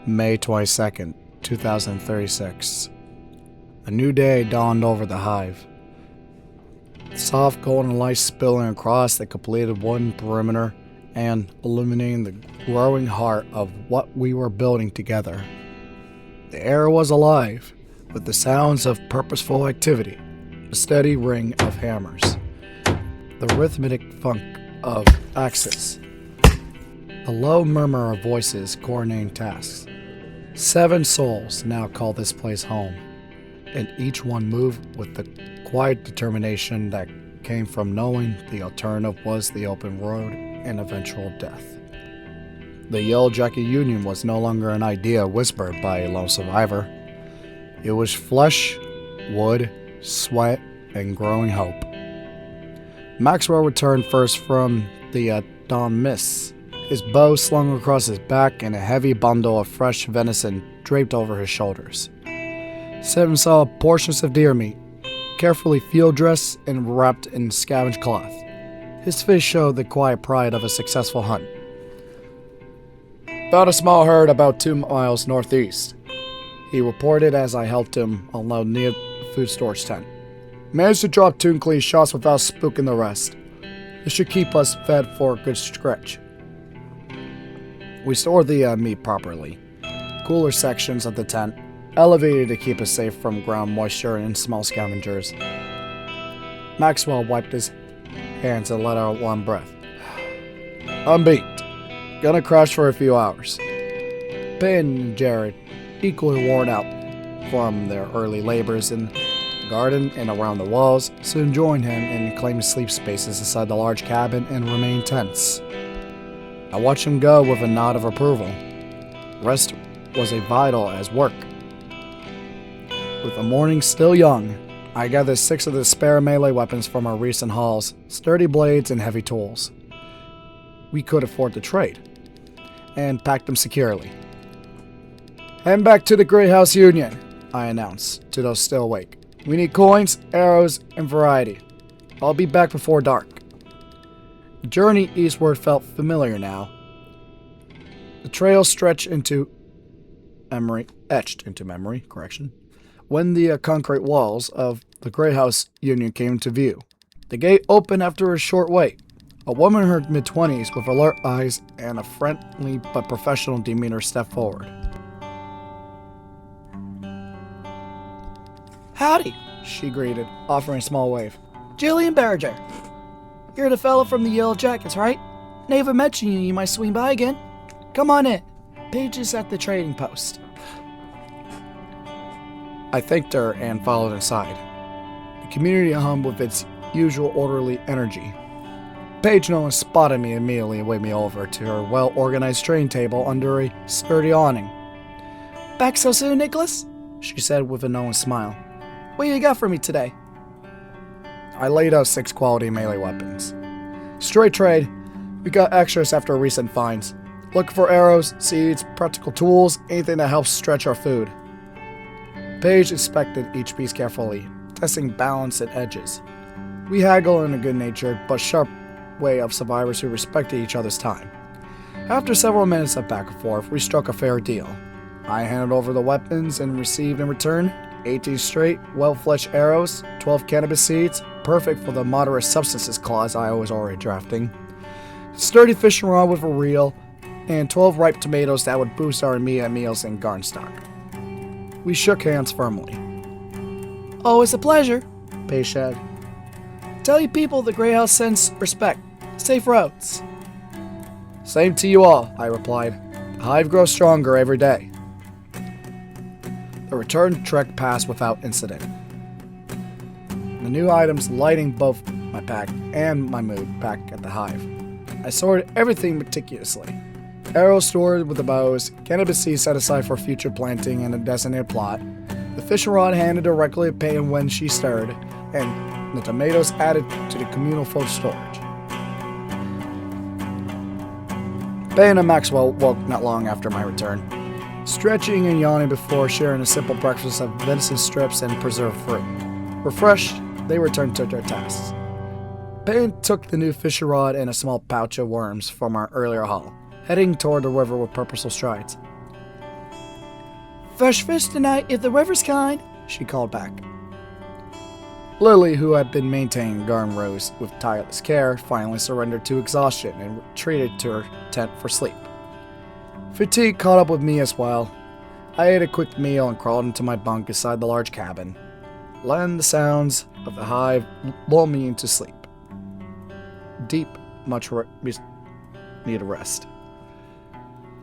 May 22nd, 2036. A new day dawned over the hive. Soft golden light spilling across the completed wooden perimeter and illuminating the growing heart of what we were building together. The air was alive with the sounds of purposeful activity, a steady ring of hammers, the rhythmic funk of axes, the low murmur of voices coordinating tasks. 7 souls now call this place home, and each one moved with the quiet determination that came from knowing the alternative was the open road and eventual death. The Yellow Jacket Union was no longer an idea whispered by a lone survivor. It was flesh, wood, sweat, and growing hope. Maxwell returned first from the dawn mists, his bow slung across his back and a heavy bundle of fresh venison draped over his shoulders. 7 saw portions of deer meat, carefully field-dressed and wrapped in scavenged cloth. His face showed the quiet pride of a successful hunt. "Found a small herd about 2 miles northeast," he reported as I helped him unload near the food storage tent. "Managed to drop 2 clean shots without spooking the rest. It should keep us fed for a good stretch." We stored the meat properly. Cooler sections of the tent, elevated to keep us safe from ground moisture and small scavengers. Maxwell wiped his hands and let out one breath. "I'm beat. Gonna crash for a few hours." Ben and Jared, equally worn out from their early labors in the garden and around the walls, soon joined him and claimed sleep spaces inside the large cabin and remained tense. I watched him go with a nod of approval. Rest was as vital as work. With the morning still young, I gathered 6 of the spare melee weapons from our recent hauls, sturdy blades and heavy tools we could afford to trade, and packed them securely. "Head back to the Great House Union," I announced to those still awake. "We need coins, arrows, and variety. I'll be back before dark." The journey eastward felt familiar now. The trail etched into memory, when the concrete walls of the Great House Union came into view. The gate opened after a short wait. A woman in her mid-20s with alert eyes and a friendly but professional demeanor stepped forward. "Howdy," she greeted, offering a small wave. "Jillian Berger. You're the fellow from the Yellow Jackets, right? Neva mentioned you might swing by again. Come on in. Paige is at the trading post." I thanked her and followed inside. The community hummed with its usual orderly energy. Paige no one spotted me immediately and waved me over to her well-organized trading table under a sturdy awning. "Back so soon, Nicholas?" she said with a knowing smile. "What you got for me today?" I laid out 6 quality melee weapons. "Straight trade. We got extras after recent finds. Looking for arrows, seeds, practical tools, anything that helps stretch our food." Paige inspected each piece carefully, testing balance and edges. We haggled in a good-natured but sharp way of survivors who respected each other's time. After several minutes of back and forth, we struck a fair deal. I handed over the weapons and received in return 18 straight, well-fledged arrows, 12 cannabis seeds, perfect for the moderate substances clause I was already drafting, sturdy fishing rod with a reel, and 12 ripe tomatoes that would boost our immediate meals and garden stock. We shook hands firmly. "Always a pleasure," Paige said. "Tell you people the Grey House sends respect. Safe roads." "Same to you all," I replied. "The hive grows stronger every day." The return trek passed without incident. The new items lighting both my pack and my mood back at the hive. I sorted everything meticulously. Arrows stored with the bows, cannabis seeds set aside for future planting in a designated plot, the fishing rod handed directly to Payne when she stirred, and the tomatoes added to the communal food storage. Payne and Maxwell woke not long after my return, stretching and yawning before sharing a simple breakfast of venison strips and preserved fruit. Refreshed, they returned to their tasks. Payne took the new fishing rod and a small pouch of worms from our earlier haul, heading toward the river with purposeful strides. Fresh fish tonight if the weather's kind, she called back. Lily, who had been maintaining garden rows with tireless care, finally surrendered to exhaustion and retreated to her tent for sleep. Fatigue caught up with me as well. I ate a quick meal and crawled into my bunk beside the large cabin, letting the sounds of the hive lull me into sleep. Deep, needed rest.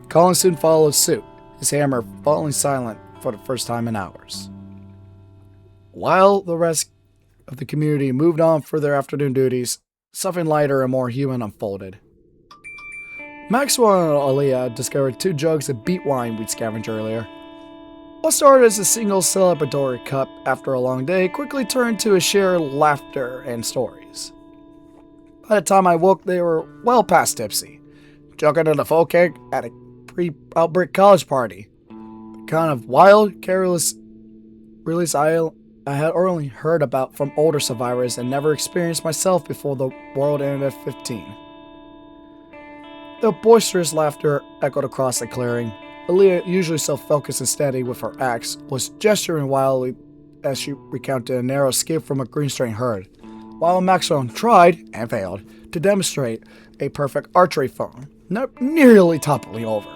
Colin soon followed suit, his hammer falling silent for the first time in hours. While the rest of the community moved on for their afternoon duties, something lighter and more human unfolded. Maxwell and Aaliyah discovered 2 jugs of beet wine we'd scavenged earlier. What started as a single celebratory cup after a long day quickly turned to a shared laughter and stories. By the time I woke, they were well past tipsy, joking in a folk cake at a pre-outbreak college party. The kind of wild, careless release I had only heard about from older survivors and never experienced myself before the world ended at 15. The boisterous laughter echoed across the clearing. Aaliyah, usually so focused and steady with her axe, was gesturing wildly as she recounted a narrow escape from a green-string herd, while Maxwell tried, and failed, to demonstrate a perfect archery form, nearly toppling over.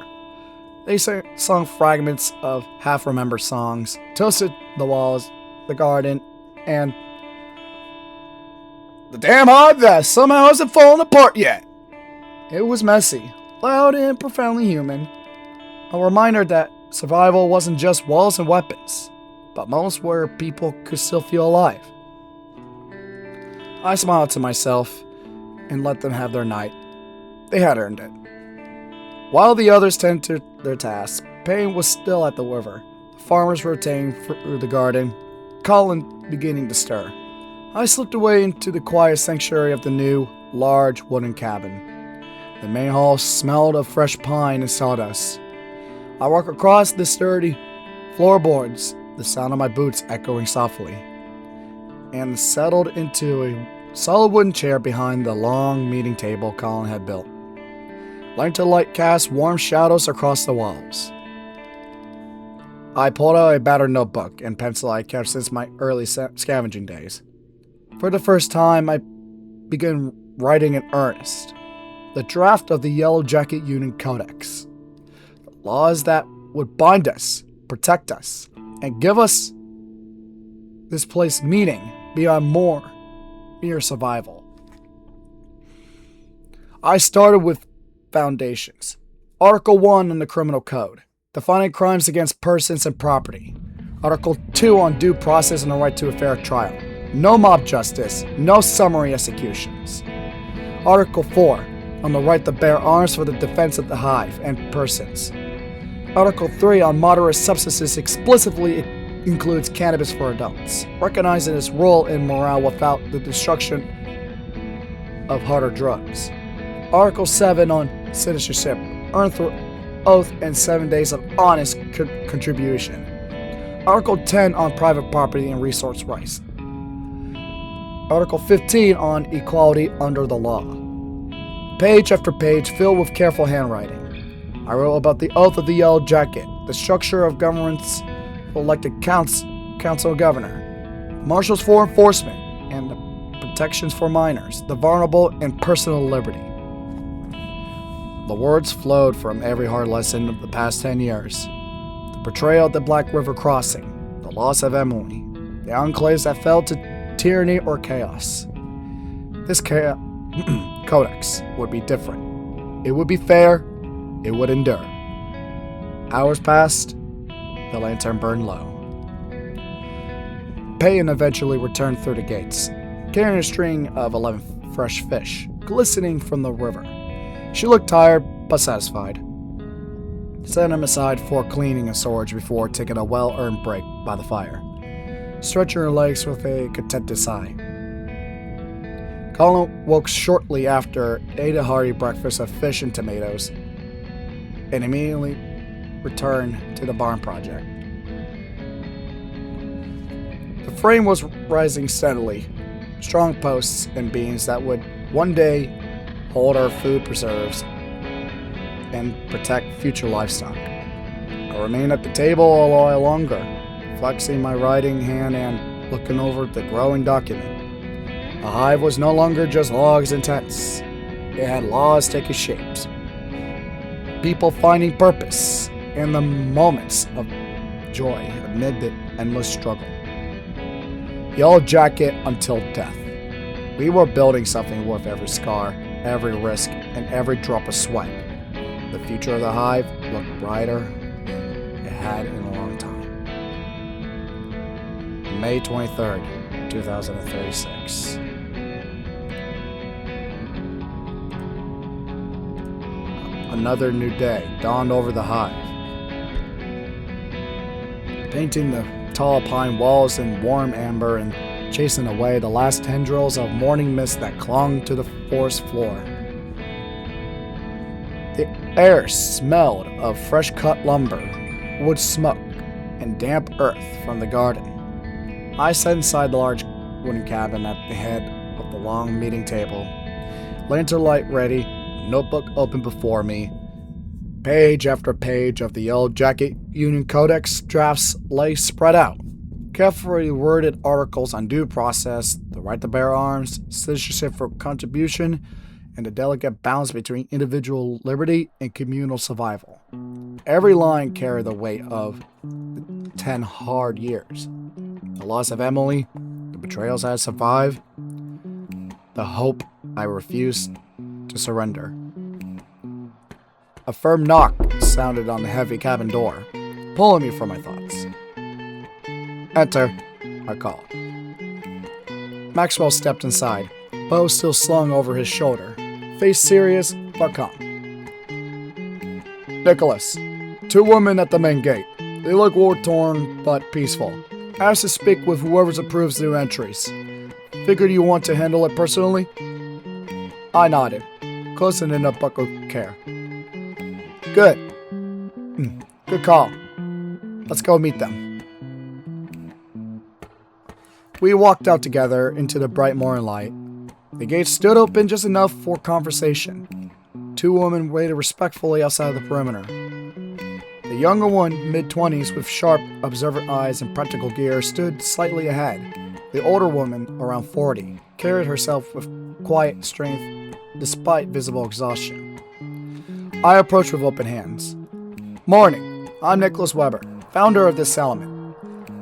They sung fragments of half-remembered songs, toasted the walls, the garden, and the damn hive that somehow hasn't fallen apart yet. It was messy, loud, and profoundly human. A reminder that survival wasn't just walls and weapons, but moments where people could still feel alive. I smiled to myself and let them have their night. They had earned it. While the others tended to their tasks, Payne was still at the river, the farmers rotating through the garden, Colin beginning to stir. I slipped away into the quiet sanctuary of the new, large wooden cabin. The main hall smelled of fresh pine and sawdust. I walked across the sturdy floorboards, the sound of my boots echoing softly, and settled into a solid wooden chair behind the long meeting table Colin had built. Lantern light cast warm shadows across the walls. I pulled out a battered notebook and pencil I kept since my early scavenging days. For the first time, I began writing in earnest. The draft of the Yellow Jacket Union Codex. The laws that would bind us, protect us, and give us this place meaning beyond mere survival. I started with foundations. Article 1 on the Criminal Code, defining crimes against persons and property. Article 2 on due process and the right to a fair trial. No mob justice, no summary executions. Article 4 on the right to bear arms for the defense of the hive and persons. Article 3 on moderate substances explicitly includes cannabis for adults, recognizing its role in morale without the destruction of harder drugs. Article 7 on citizenship, earned through oath and 7 days of honest contribution. Article 10 on private property and resource rights. Article 15 on equality under the law. Page after page filled with careful handwriting. I wrote about the oath of the Yellow Jacket, the structure of governments, elected council governor, marshals for enforcement, and the protections for minors, the vulnerable, and personal liberty. The words flowed from every hard lesson of the past 10 years. The portrayal of the Black River Crossing, the loss of Emily, the enclaves that fell to tyranny or chaos. This codex would be different. It would be fair. It would endure. Hours passed. The lantern burned low. Payne eventually returned through the gates, carrying a string of 11 fresh fish, glistening from the river. She looked tired, but satisfied. Set him aside for cleaning and storage before taking a well-earned break by the fire, stretching her legs with a contented sigh. Colin woke shortly after, ate a hearty breakfast of fish and tomatoes, and immediately returned to the barn project. The frame was rising steadily, strong posts and beams that would one day hold our food preserves and protect future livestock. I remained at the table a while longer, flexing my writing hand and looking over the growing document. The hive was no longer just logs and tents. It had laws taking shapes. People finding purpose in the moments of joy amid the endless struggle. Yellow jacket until death. We were building something worth every scar, every risk, and every drop of sweat. The future of the hive looked brighter than it had in a long time. May 23rd, 2036. Another new day dawned over the hive. Painting the tall pine walls in warm amber and chasing away the last tendrils of morning mist that clung to the forest floor. The air smelled of fresh-cut lumber, wood smoke, and damp earth from the garden. I sat inside the large wooden cabin at the head of the long meeting table, lantern light ready, notebook open before me. Page after page of the Yellow Jacket Union Codex drafts lay spread out. Carefully worded articles on due process, the right to bear arms, citizenship for contribution, and the delicate balance between individual liberty and communal survival. Every line carried the weight of 10 hard years. The loss of Emily, the betrayals I had survived, the hope I refused to surrender. A firm knock sounded on the heavy cabin door, pulling me from my thoughts. Enter, I called. Maxwell stepped inside, bow still slung over his shoulder, face serious but calm. Nicholas, 2 women at the main gate. They look war-torn but peaceful. Asked to speak with whoever approves new entries. Figured you want to handle it personally? I nodded, closing in a book of care. Good. Good call. Let's go meet them. We walked out together into the bright morning light. The gate stood open just enough for conversation. 2 women waited respectfully outside the perimeter. The younger one, mid-20s with sharp, observant eyes and practical gear, stood slightly ahead. The older woman, around 40, carried herself with quiet strength despite visible exhaustion. I approached with open hands. Morning, I'm Nicholas Weber, founder of this settlement,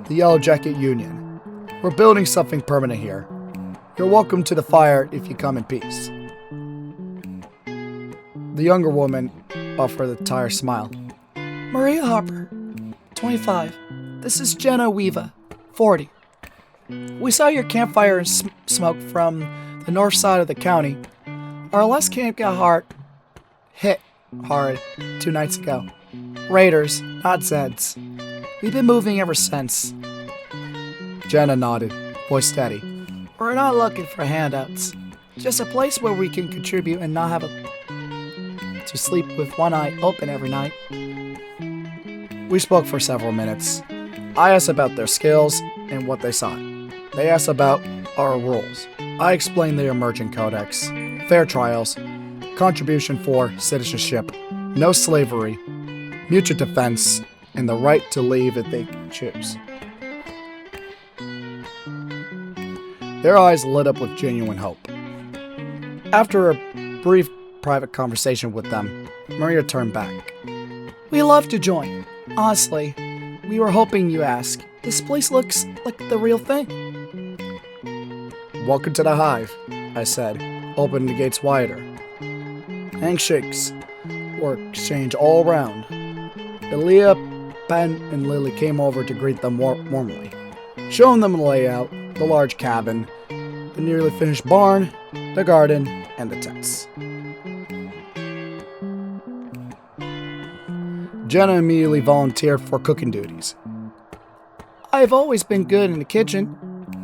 the Yellow Jacket Union. We're building something permanent here. You're welcome to the fire if you come in peace. The younger woman offered a tired smile. Maria Harper, 25. This is Jenna Weaver, 40. We saw your campfire and smoke from the north side of the county. Our last camp got hit hard 2 nights ago. Raiders, not Zeds. We've been moving ever since. Jenna nodded, voice steady. We're not looking for handouts. Just a place where we can contribute and not have to sleep with one eye open every night. We spoke for several minutes. I asked about their skills and what they sought. They asked about our rules. I explained the emerging codex, fair trials, contribution for citizenship, no slavery, mutual defense, and the right to leave if they choose. Their eyes lit up with genuine hope. After a brief private conversation with them, Maria turned back. We love to join. Honestly, we were hoping you ask. This place looks like the real thing. Welcome to the hive, I said, opening the gates wider. Handshakes were exchanged all around. Elia, Ben, and Lily came over to greet them warmly, showing them the layout, the large cabin, the nearly finished barn, the garden, and the tents. Jenna immediately volunteered for cooking duties. I've always been good in the kitchen,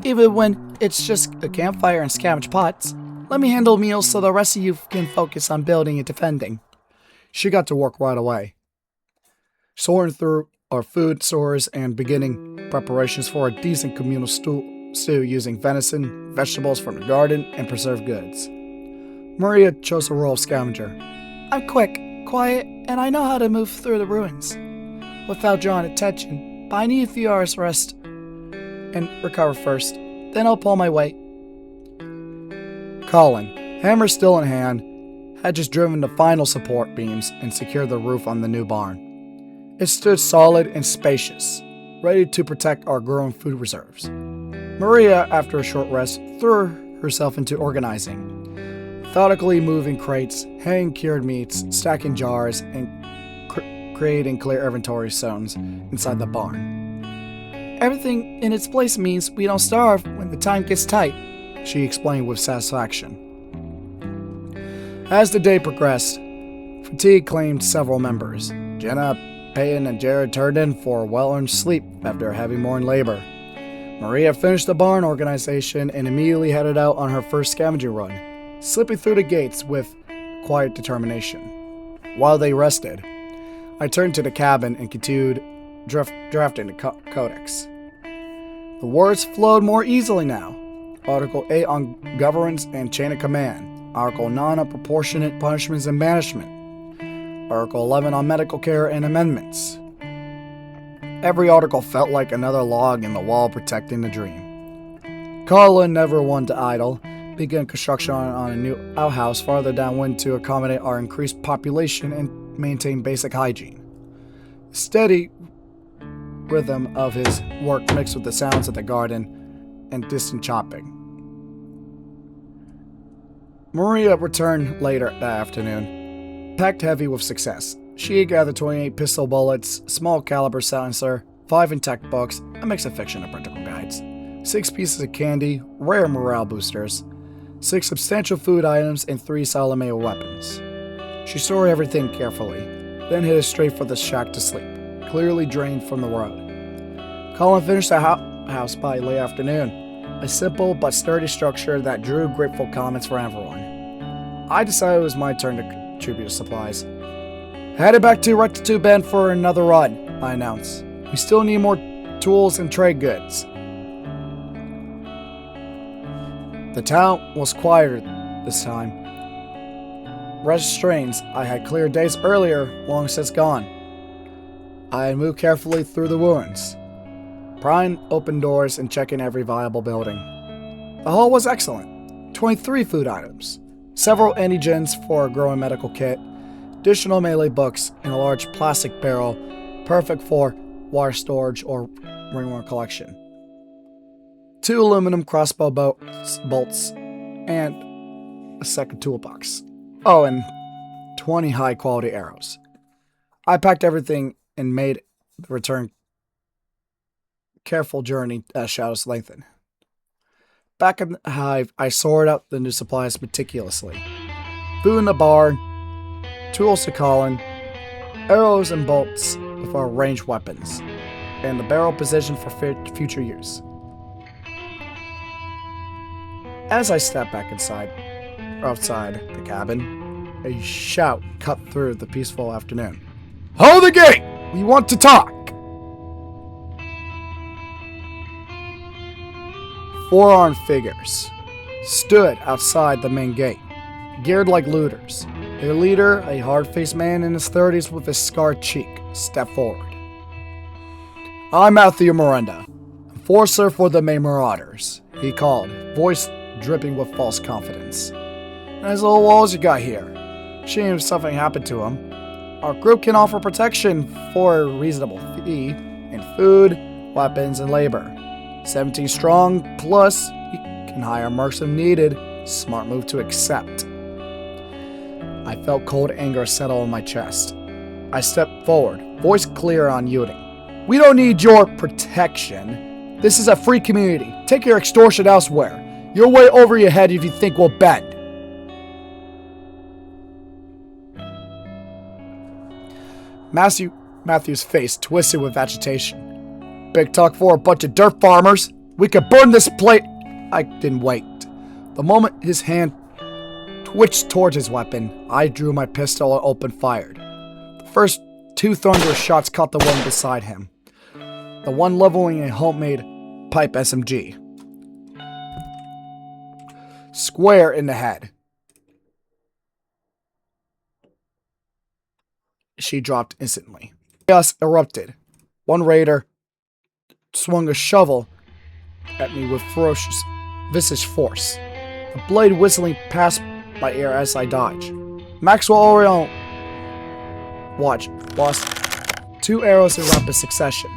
even when it's just a campfire and scavenge pots. Let me handle meals so the rest of you can focus on building and defending. She got to work right away, sorting through our food stores and beginning preparations for a decent communal stew using venison, vegetables from the garden, and preserved goods. Maria chose the role of scavenger. I'm quick, quiet, and I know how to move through the ruins. without drawing attention, but I need a few hours rest and recover first. Then I'll pull my weight. Colin, hammer still in hand, had just driven the final support beams and secured the roof on the new barn. It stood solid and spacious, ready to protect our growing food reserves. Maria, after a short rest, threw herself into organizing, methodically moving crates, hanging cured meats, stacking jars, and creating clear inventory zones inside the barn. Everything in its place means we don't starve when the time gets tight, she explained with satisfaction. As the day progressed, fatigue claimed several members. Jenna, Peyton, and Jared turned in for well-earned sleep after a heavy morning labor. Maria finished the barn organization and immediately headed out on her first scavenging run, slipping through the gates with quiet determination. While they rested, I turned to the cabin and continued drafting the codex. The words flowed more easily now. Article 8 on governance and chain of command. Article 9 on proportionate punishments and banishment. Article 11 on medical care and amendments. Every article felt like another log in the wall protecting the dream. Colin, never one to idle, began construction on a new outhouse farther downwind to accommodate our increased population and maintain basic hygiene. The steady rhythm of his work mixed with the sounds of the garden and distant chopping. Maria returned later that afternoon, packed heavy with success. She had gathered 28 pistol bullets, small caliber silencer, 5 intact books, a mix of fiction and practical guides, 6 pieces of candy, rare morale boosters, 6 substantial food items, and 3 Salamayo weapons. She stored everything carefully, then headed straight for the shack to sleep, clearly drained from the road. Colin finished the house by late afternoon, a simple but sturdy structure that drew grateful comments from everyone. I decided it was my turn to contribute supplies. Headed back to Readisode Bend for another run, I announced. We still need more tools and trade goods. The town was quieter this time. Restraints I had cleared days earlier long since gone. I had moved carefully through the ruins, prying open doors and checking every viable building. The haul was excellent. 23 food items, several antigens for a growing medical kit, additional melee books, and a large plastic barrel, perfect for water storage or ringworm collection. 2 aluminum crossbow bolts, and a second toolbox. Oh, and 20 high-quality arrows. I packed everything and made the return careful journey as shadows lengthened. Back in the hive, I sorted out the new supplies meticulously. Food in the barn, tools to Colin, arrows and bolts with our ranged weapons, and the barrel positioned for future use. As I stepped back outside the cabin, a shout cut through the peaceful afternoon. "Hold the gate! We want to talk!" 4 armed figures stood outside the main gate, geared like looters. Their leader, a hard-faced man in his 30s with a scarred cheek, stepped forward. "I'm Matthew Miranda, enforcer for the May Marauders," he called, voice dripping with false confidence. "Nice little walls you got here. Shame if something happened to him. Our group can offer protection for a reasonable fee in food, weapons, and labor. 17 strong, plus you can hire mercs if needed. Smart move to accept." I felt cold anger settle in my chest. I stepped forward, voice clear and unyielding. "We don't need your protection. This is a free community. Take your extortion elsewhere. You're way over your head if you think we'll bend." Matthew's face twisted with agitation. "Big talk for a bunch of dirt farmers. We could burn this place." I didn't wait. The moment his hand twitched towards his weapon, I drew my pistol and opened fire. The first 2 thunderous shots caught the one beside him, the one leveling a homemade pipe SMG. Square in the head. She dropped instantly. Chaos erupted. One raider swung a shovel at me with ferocious, vicious force. The blade whistling past my ear as I dodged. Maxwell Orion watch lost 2 arrows in rapid succession.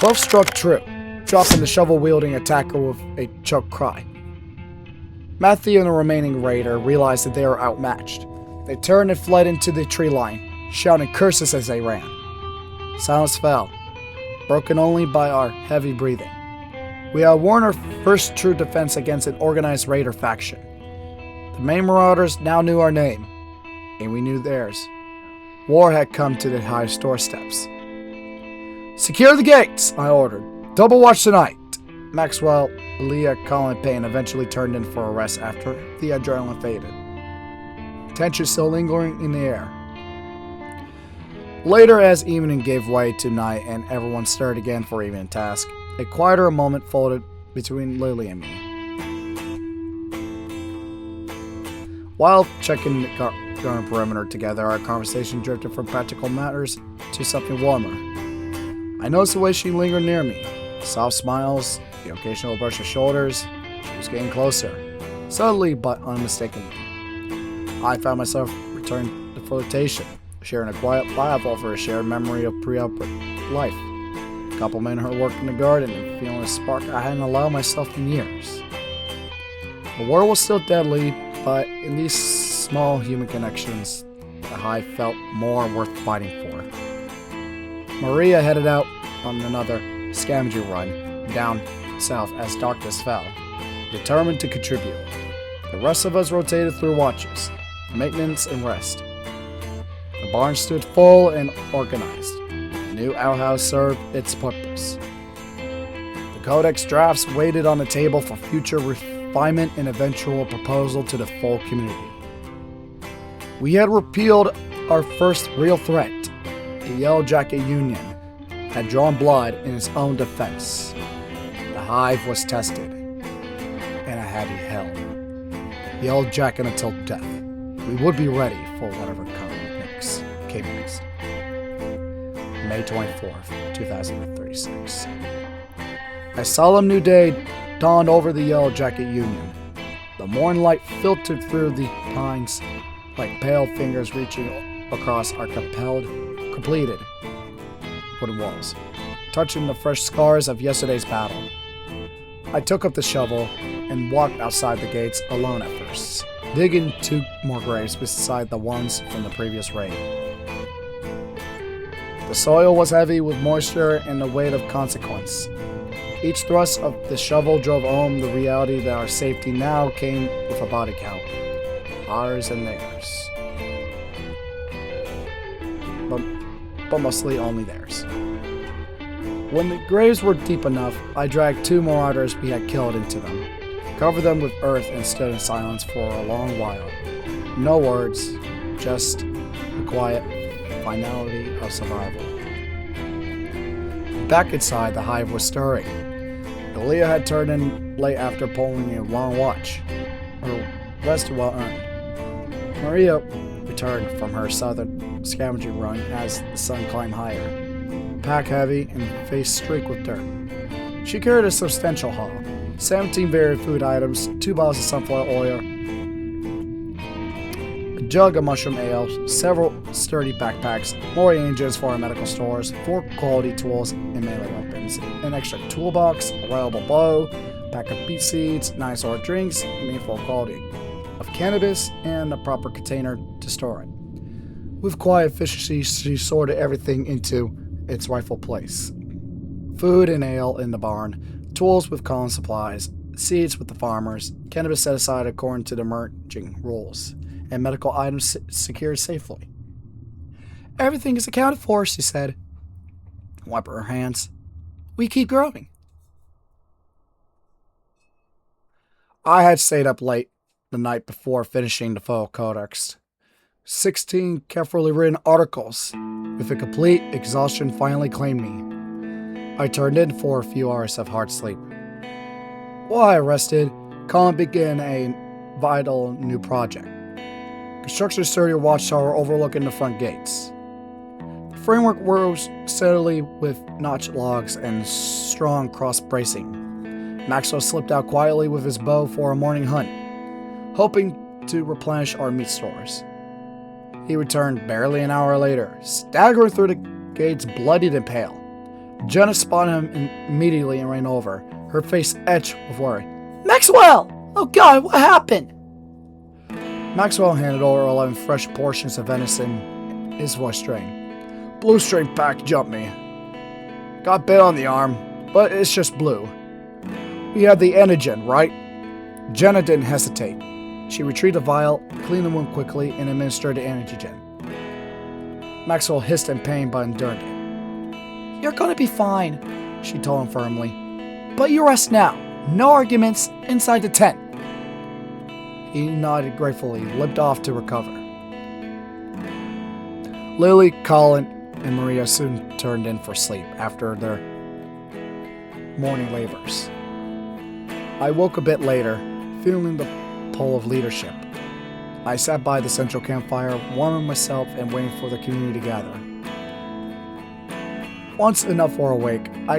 Both struck true, dropping the shovel-wielding attacker with a choked cry. Matthew and the remaining raider realized that they were outmatched. They turned and fled into the tree line, shouting curses as they ran. Silence fell, broken only by our heavy breathing. We had won our first true defense against an organized raider faction. The main marauders now knew our name, and we knew theirs. War had come to the high doorsteps. "Secure the gates," I ordered. "Double watch tonight." Maxwell, Leah, Colin, and Payne eventually turned in for a rest after the adrenaline faded. Tension still lingering in the air. Later, as evening gave way to night and everyone stirred again for evening task, a quieter moment folded between Lily and me. While checking the garden perimeter together, our conversation drifted from practical matters to something warmer. I noticed the way she lingered near me. Soft smiles, the occasional brush of shoulders. She was getting closer, subtly but unmistakably. I found myself returning to flirtation, sharing a quiet laugh over a shared memory of pre-outbreak life, complimenting her work in the garden and feeling a spark I hadn't allowed myself in years. The war was still deadly, but in these small human connections, the high felt more worth fighting for. Maria headed out on another scavenging run down south as darkness fell, determined to contribute. The rest of us rotated through watches, maintenance, and rest. The barn stood full and organized. The new outhouse served its purpose. The codex drafts waited on the table for future refinement and eventual proposal to the full community. We had repealed our first real threat. The Yellow Jacket Union had drawn blood in its own defense. The hive was tested, and I had held. Yellow Jacket until death. We would be ready for whatever came next. May 24th, 2036. A solemn new day dawned over the Yellow Jacket Union. The morning light filtered through the pines like pale fingers reaching across our completed wooden walls, touching the fresh scars of yesterday's battle. I took up the shovel and walked outside the gates alone at first, digging 2 more graves beside the ones from the previous raid. The soil was heavy with moisture and the weight of consequence. Each thrust of the shovel drove home the reality that our safety now came with a body count, ours and theirs. But mostly only theirs. When the graves were deep enough, I dragged 2 marauders we had killed into them, covered them with earth, and stood in silence for a long while. No words, just the quiet finality of survival. Back inside, the hive was stirring. Leah had turned in late after pulling a long watch. Her rest well earned. Maria returned from her southern scavenging run as the sun climbed higher, pack heavy and face streaked with dirt. She carried a substantial haul, 17 varied food items, 2 bottles of sunflower oil, a jug of mushroom ale, several sturdy backpacks, more engines for our medical stores, 4 quality tools and melee weapons, an extra toolbox, a reliable bow, pack of beet seeds, 9 sour drinks, meaningful quality of cannabis, and a proper container to store it. With quiet efficiency, she sorted everything into its rightful place. Food and ale in the barn, tools with Colin's supplies, seeds with the farmers, cannabis set aside according to the merging rules, and medical items secured safely. "Everything is accounted for," she said, wiping her hands. "We keep growing." I had stayed up late the night before finishing the full codex. 16 carefully written articles. With a complete exhaustion finally claimed me, I turned in for a few hours of hard sleep. While I rested, Colin began a vital new project. Construction sturdy watchtower overlooking the front gates. The framework rose steadily with notched logs and strong cross-bracing. Maxwell slipped out quietly with his bow for a morning hunt, hoping to replenish our meat stores. He returned barely an hour later, staggering through the gates bloodied and pale. Jenna spotted him immediately and ran over, her face etched with worry. Maxwell! Oh God, what happened? Maxwell handed over 11 fresh portions of venison, his voice strained. Blue string pack jumped me. Got bit on the arm, but it's just blue. We had the Enogen, right? Jenna didn't hesitate. She retrieved a vial, cleaned the wound quickly, and administered the Enogen. Maxwell hissed in pain but endured it. You're gonna be fine, she told him firmly. But you rest now. No arguments inside the tent. He nodded gratefully, limped off to recover. Lily, Colin, and Maria soon turned in for sleep after their morning labors. I woke a bit later, feeling the pull of leadership. I sat by the central campfire, warming myself and waiting for the community to gather. Once enough were awake, I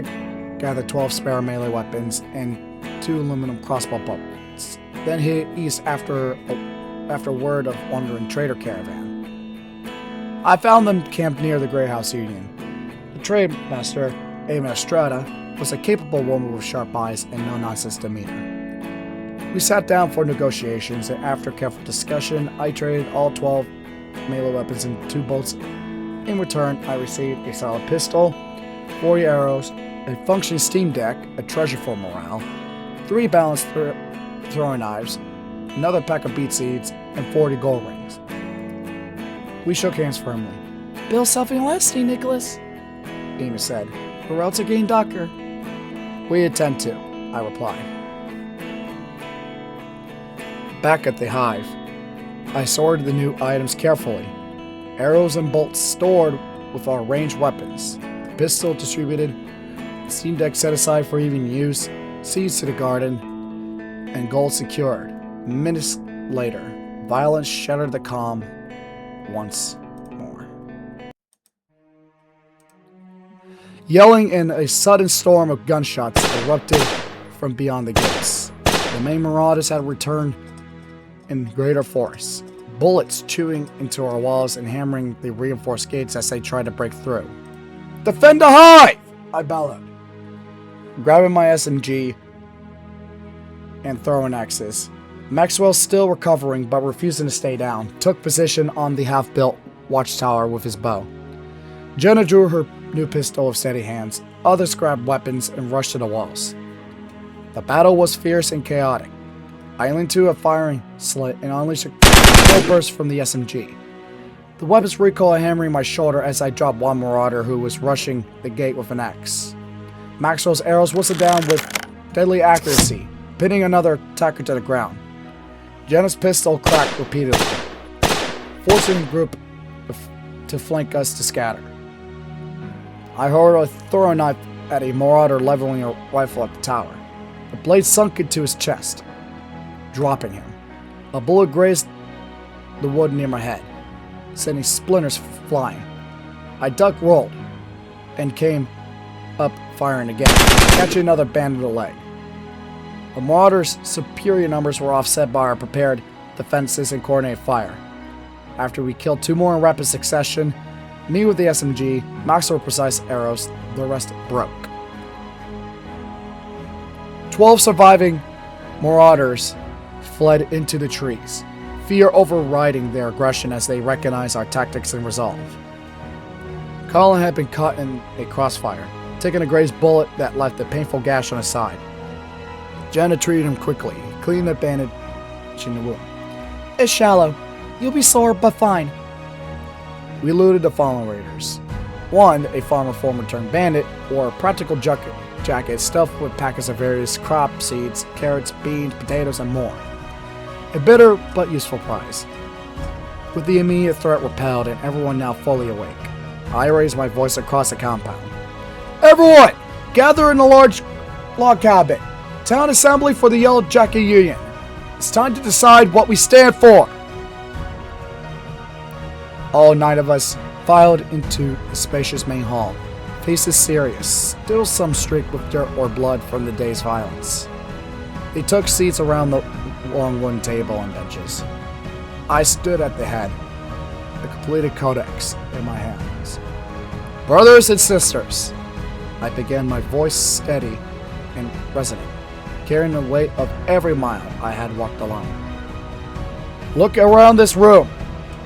gathered 12 spare melee weapons and 2 aluminum crossbow bolts, then hit east after word of wandering trader caravan. I found them camped near the Grey House Union. The trade master, Amy Estrada, was a capable woman with sharp eyes and no-nonsense demeanor. We sat down for negotiations, and after careful discussion, I traded all 12 melee weapons and 2 bolts. In return, I received a solid pistol, 40 arrows, a functioning steam deck, a treasure for morale, 3 balanced throwing knives, another pack of beet seeds, and 40 gold rings. We shook hands firmly. Build something lasting, Nicholas, Amy said. or else again darker. We intend to, I replied. Back at the hive, I sorted the new items carefully. Arrows and bolts stored with our ranged weapons, the pistol distributed, the steam deck set aside for evening use, seeds to the garden, and gold secured. Minutes later, violence shattered the calm once more. Yelling and a sudden storm of gunshots erupted from beyond the gates. The main marauders had returned in greater force, bullets chewing into our walls and hammering the reinforced gates as they tried to break through. "Defend the hive!" I bellowed, grabbing my SMG and throwing axes. Maxwell, still recovering but refusing to stay down, took position on the half-built watchtower with his bow. Jenna drew her new pistol with steady hands. Others grabbed weapons and rushed to the walls. The battle was fierce and chaotic. I leaned to a firing slit and unleashed a full burst from the SMG. The weapon's recoil hammering my shoulder as I dropped one marauder who was rushing the gate with an axe. Maxwell's arrows whistled down with deadly accuracy, pinning another attacker to the ground. Jenna's pistol cracked repeatedly, forcing the group to flank us to scatter. I hurled a throwing knife at a marauder, leveling a rifle at the tower. The blade sunk into his chest, dropping him. A bullet grazed the wood near my head, sending splinters flying. I ducked, rolled, and came up firing again, catching another band in the leg. The Marauders' superior numbers were offset by our prepared defenses and coordinated fire. After we killed 2 more in rapid succession, me with the SMG, Max with precise arrows, the rest broke. 12 surviving Marauders fled into the trees, fear overriding their aggression as they recognized our tactics and resolve. Colin had been caught in a crossfire, taking a grazed bullet that left a painful gash on his side. Jenna treated him quickly, cleaned the bandage in the wound. It's shallow. You'll be sore, but fine. We looted the fallen raiders. One, a farmer former turned bandit, wore a practical jacket stuffed with packets of various crop seeds, carrots, beans, potatoes, and more. A bitter but useful prize. With the immediate threat repelled and everyone now fully awake, I raised my voice across the compound. "Everyone, gather in the large log cabin. Town assembly for the Yellow Jacket Union. It's time to decide what we stand for." All 9 of us filed into the spacious main hall. Faces serious, still some streaked with dirt or blood from the day's violence. They took seats around the long wooden table and benches. I stood at the head, a completed codex in my hands. Brothers and sisters, I began, my voice steady and resonant, carrying the weight of every mile I had walked alone. Look around this room.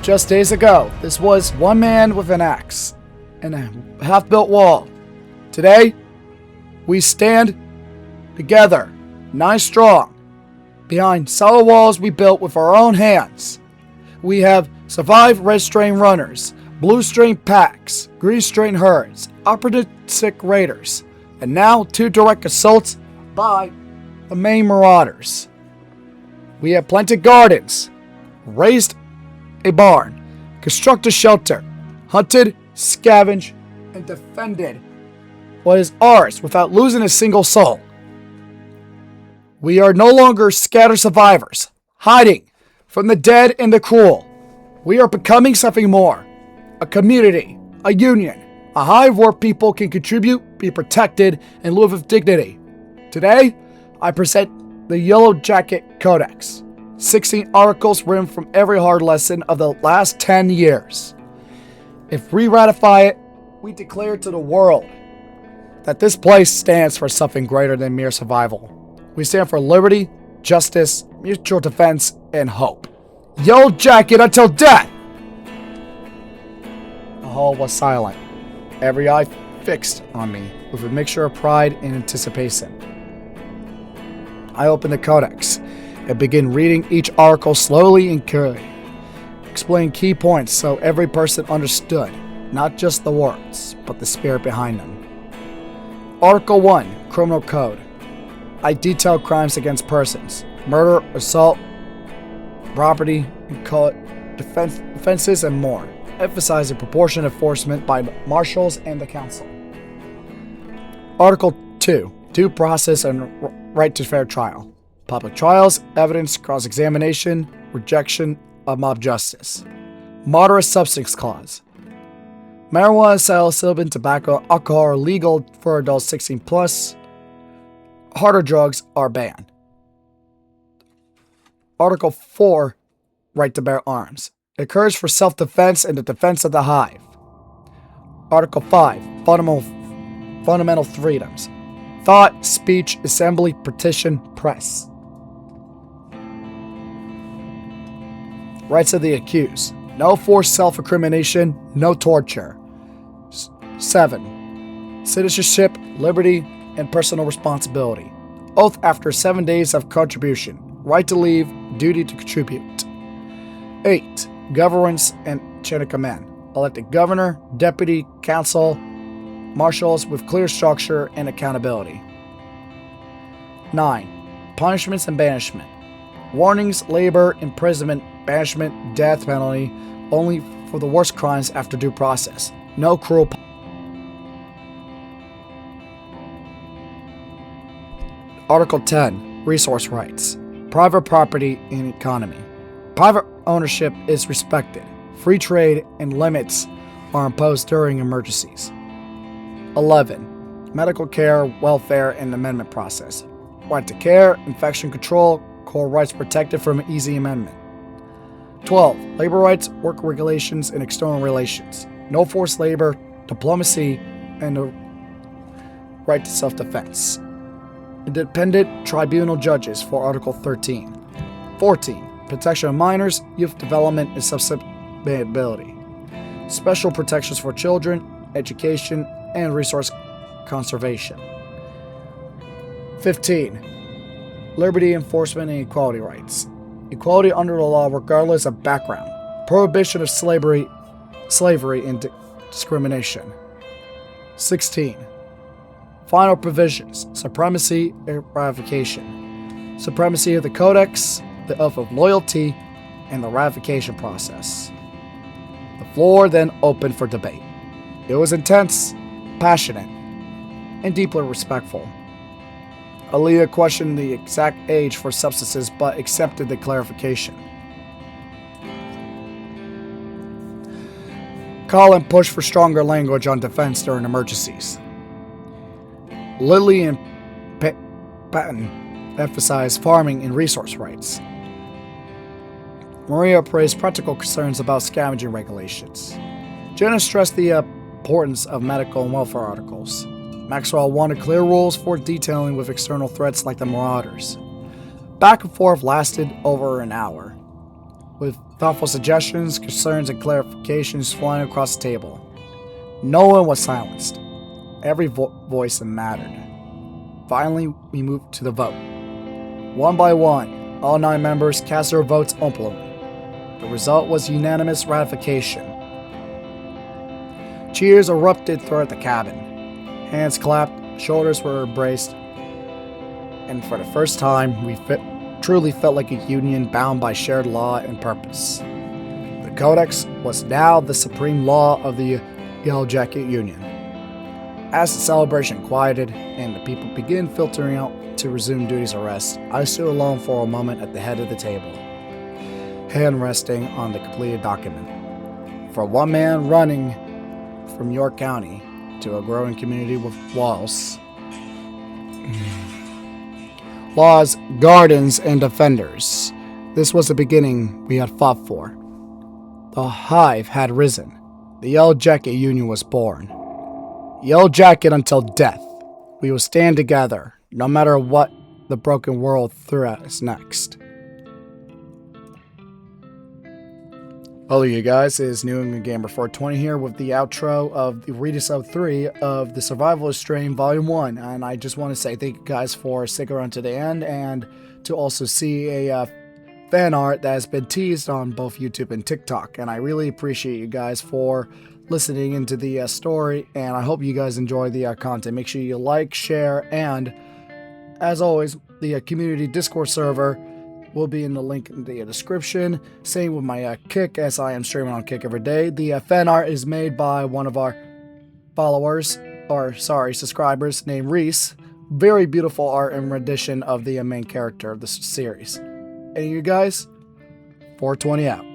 Just days ago, this was one man with an axe and a half-built wall. Today, we stand together, 9 strong, behind solid walls we built with our own hands. We have survived red strain runners, blue strain packs, green strain herds, opportunistic raiders, and now 2 direct assaults by the main marauders. We have planted gardens, raised a barn, constructed shelter, hunted, scavenged, and defended what is ours without losing a single soul. We are no longer scattered survivors, hiding from the dead and the cruel. We are becoming something more. A community, a union, a hive where people can contribute, be protected, and live with dignity. Today, I present the Yellow Jacket Codex. 16 articles written from every hard lesson of the last 10 years. If we ratify it, we declare to the world that this place stands for something greater than mere survival. We stand for liberty, justice, mutual defense, and hope. Yellow Jacket until death! The hall was silent, every eye fixed on me with a mixture of pride and anticipation. I opened the codex and began reading each article slowly and clearly, explaining key points so every person understood, not just the words, but the spirit behind them. Article 1, Criminal Code. I detail crimes against persons, murder, assault, property, offenses, and more, emphasizing proportionate enforcement by marshals and the council. Article 2, Due Process and Right to Fair Trial. Public trials, evidence, cross-examination, rejection of mob justice. Moderate Substance Clause. Marijuana, psilocybin, tobacco, alcohol are legal for adults 16 plus. Harder drugs are banned. Article 4, Right to Bear Arms. Encouraged for self-defense and the defense of the hive. Article 5, Fundamental Freedoms. Thought, speech, assembly, petition, press. Rights of the accused. No forced self-incrimination, no torture. 7. Citizenship, liberty, and personal responsibility. Oath after 7 days of contribution. Right to leave, duty to contribute. 8. Governance and chain of command. Elected governor, deputy, council, marshals with clear structure and accountability. 9. Punishments and banishment. Warnings, labor, imprisonment, banishment, death penalty, only for the worst crimes after due process. No cruel Article 10, Resource Rights. Private property and economy. Private ownership is respected. Free trade and limits are imposed during emergencies. 11. Medical care, welfare, and amendment process. Right to care, infection control, core rights protected from an easy amendment. 12. Labor rights, work regulations, and external relations. No forced labor, diplomacy, and the right to self-defense. Independent tribunal judges for Article 13. 14. Protection of minors, youth development, and susceptibility. Special protections for children, education, and resource conservation. 15. Liberty enforcement and equality rights. Equality under the law regardless of background. Prohibition of slavery and discrimination. 16. Final provisions. Supremacy and ratification. Supremacy of the Codex, the oath of loyalty, and the ratification process. The floor then opened for debate. It was intense, passionate, and deeply respectful. Aaliyah questioned the exact age for substances but accepted the clarification. Colin pushed for stronger language on defense during emergencies. Lily and Patton emphasized farming and resource rights. Maria praised practical concerns about scavenging regulations. Jenna stressed the importance of medical and welfare articles. Maxwell wanted clear rules for detailing with external threats like the Marauders. Back and forth lasted over an hour, with thoughtful suggestions, concerns, and clarifications flying across the table. No one was silenced. Every voice mattered. Finally, we moved to the vote. One by one, all 9 members cast their votes openly. The result was unanimous ratification. Cheers erupted throughout the cabin. Hands clapped, shoulders were embraced, and for the first time, we truly felt like a union bound by shared law and purpose. The Codex was now the supreme law of the Yellow Jacket Union. As the celebration quieted and the people began filtering out to resume duties or rest, I stood alone for a moment at the head of the table, hand resting on the completed document. For one man running from York County to a growing community with laws, gardens, and defenders, this was the beginning we had fought for. The hive had risen. The Yellow Jacket Union was born. Yellow Jacket until death. We will stand together, no matter what the broken world threw at us next. Hello you guys, it is New England Gamer 420 here with the outro of the Readisode 3 of the Survivalist Strain Volume 1, and I just want to say thank you guys for sticking around to the end, and to also see a fan art that has been teased on both YouTube and TikTok, and I really appreciate you guys for listening into the story, and I hope you guys enjoy the content. Make sure you like, share, and as always, the community Discord server will be in the link in the description. Same with my Kick, as I am streaming on Kick every day. The fan art is made by one of our subscribers named Reese. Very beautiful art and rendition of the main character of the series. And you guys, 420 out.